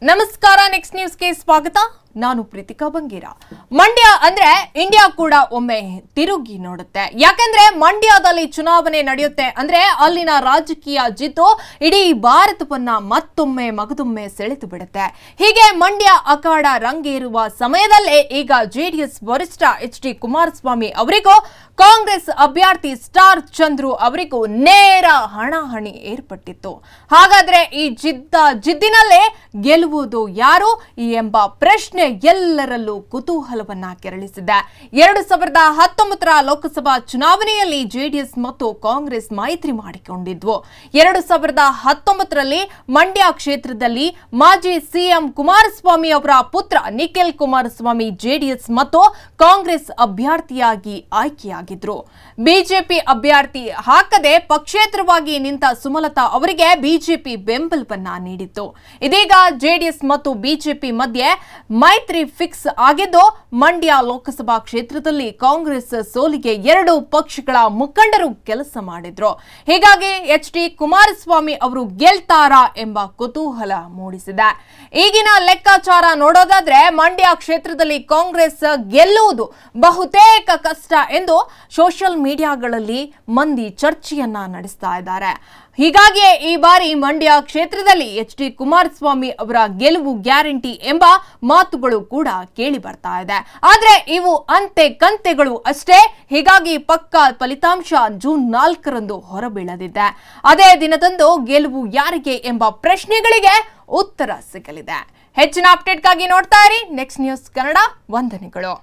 ನಮಸ್ಕಾರ next news ಗೆ ಸ್ವಾಗತ ನಾನು ಪ್ರೀತಿಕಾ ಬಂಗೇರ ಮಂಡ್ಯ ಅಂದ್ರೆ ಇಂಡಿಯಾ ಕೂಡ ಒಮ್ಮೆ ತಿರುಗಿ ನೋಡುತ್ತೆ ಯಾಕಂದ್ರೆ ಮಂಡ್ಯದಲ್ಲಿ ಚುನಾವಣೆ ನಡೆಯುತ್ತೆ ಅಂದ್ರೆ ಅಲ್ಲಿನ ರಾಜಕೀಯ ಜಿದ್ದು ಇಡೀ ಭಾರತವನ್ನ ಮತ್ತೊಮ್ಮೆ ಮಗದೊಮ್ಮೆ ಸೆಳೆದು ಬಿಡುತ್ತೆ ಹೀಗೆ ಮಂಡ್ಯ ಅಖಾಡ ರಂಗೇರುವ ಸಮಯದಲ್ಲೇ ಈಗ ಜೆಡಿಎಸ್ ವರಿಷ್ಠ ಎಚ್.ಡಿ. ಕುಮಾರಸ್ವಾಮಿ ಅವರಿಗೂ ಕಾಂಗ್ರೆಸ್ ಅಭ್ಯರ್ಥಿ ಸ್ಟಾರ್ ಚಂದ್ರು ಅವರಿಗೂ ನೇರ ಹಣಾಹಣಿ ಏರ್ಪಟ್ಟಿತ್ತು ಹಾಗಾದ್ರೆ ಈ ಜಿದ್ದಿನಲ್ಲೇ ಗೆಲ್ಲುವುದು ಯಾರು ಎಂಬ ಪ್ರಶ್ನೆ ಎಲ್ಲರಲ್ಲೂ ಕುತೂಹಲವನ್ನ ಕೆರಳಿಸಿದೆ 2019ರ ಲೋಕಸಭಾ ಚುನಾವಣೆಯಲ್ಲಿ ಜೆಡಿಎಸ್ ಮತ್ತು ಕಾಂಗ್ರೆಸ್ ಮೈತ್ರಿ ಮಾಡಿಕೊಂಡಿದ್ವು 2019ರಲ್ಲಿ ಮಂಡ್ಯ ಕ್ಷೇತ್ರದಲ್ಲಿ ಮಾಜಿ ಸಿಎಂ ಕುಮಾರಸ್ವಾಮಿ ಅವರ ಪುತ್ರ ನಿಖಿಲ್ ಕುಮಾರಸ್ವಾಮಿ ಜೆಡಿಎಸ್ ಮತ್ತು ಕಾಂಗ್ರೆಸ್ ಅಭ್ಯರ್ಥಿಯಾಗಿ ಆಯ್ಕೆಯಾಗಿದ್ರು ಬಿಜೆಪಿ ಅಭ್ಯರ್ಥಿ ಹಾಕದೆ ಪಕ್ಷೇತರವಾಗಿ ನಿಂತ ಸುಮಲತಾ ಅವರಿಗೆ ಬಿಜೆಪಿ ಬೆಂಬಲವನ್ನ ನೀಡಿತ್ತು ಇದೀಗ ಜೆಡಿಎಸ್ ಮತ್ತು ಬಿಜೆಪಿ ಮಧ್ಯೆ ಮೈತ್ರಿ ಫಿಕ್ಸ್ ಆಗಿದ್ದು ಮಂಡ್ಯ ಲೋಕಸಭಾ ಕ್ಷೇತ್ರದಲ್ಲಿ ಕಾಂಗ್ರೆಸ್ ಸೋಲಿಗೆ ಎರಡು ಪಕ್ಷಗಳ ಮುಖಂಡರು ಕೆಲಸ ಮಾಡಿದ್ರು ಹೀಗಾಗಿ ಎಚ್.ಡಿ. ಕುಮಾರಸ್ವಾಮಿ ಅವರು ಗೆಲ್ತಾರಾ ಎಂಬ ಕುತೂಹಲ ಮೂಡಿಸಿದೆ ಈಗಿನ ಲೆಕ್ಕಾಚಾರ ನೋಡೋದಾದ್ರೆ ಮಂಡ್ಯ ಕ್ಷೇತ್ರದಲ್ಲಿ ಕಾಂಗ್ರೆಸ್ ಗೆಲ್ಲುವುದು ಬಹುತೇಕ ಕಷ್ಟ ಎಂದು ಸೋಷಿಯಲ್ ಮೀಡಿಯಾಗಳಲ್ಲಿ ಮಂದಿ ಚರ್ಚೆಯನ್ನ ನಡೆಸ್ತಾ ಇದ್ದಾರೆ ಹೀಗಾಗಿಯೇ ಈ ಬಾರಿ ಮಂಡ್ಯ ಕ್ಷೇತ್ರದಲ್ಲಿ ಎಚ್.ಡಿ. ಕುಮಾರಸ್ವಾಮಿ ಅವರ ಗೆಲುವು ಗ್ಯಾರಂಟಿ ಎಂಬ ಮಾತುಗಳು ಕೂಡ ಕೇಳಿ ಬರ್ತಾ ಇದೆ ಆದ್ರೆ ಇವು ಅಂತೆ ಕಂತೆಗಳು ಅಷ್ಟೇ ಹೀಗಾಗಿ ಪಕ್ಕಾ ಫಲಿತಾಂಶ ಜೂನ್ 4ರಂದು ಹೊರಬೀಳಲಿದೆ ಅದೇ ದಿನದಂದು ಗೆಲುವು ಯಾರಿಗೆ ಎಂಬ ಪ್ರಶ್ನೆಗಳಿಗೆ ಉತ್ತರ ಸಿಗಲಿದೆ ಹೆಚ್ಚಿನ ಅಪ್ಡೇಟ್ಗಾಗಿ ನೋಡ್ತಾ ಇರಿ ನೆಕ್ಸ್ಟ್ ನ್ಯೂಸ್ ಕನ್ನಡ ವಂದನೆಗಳು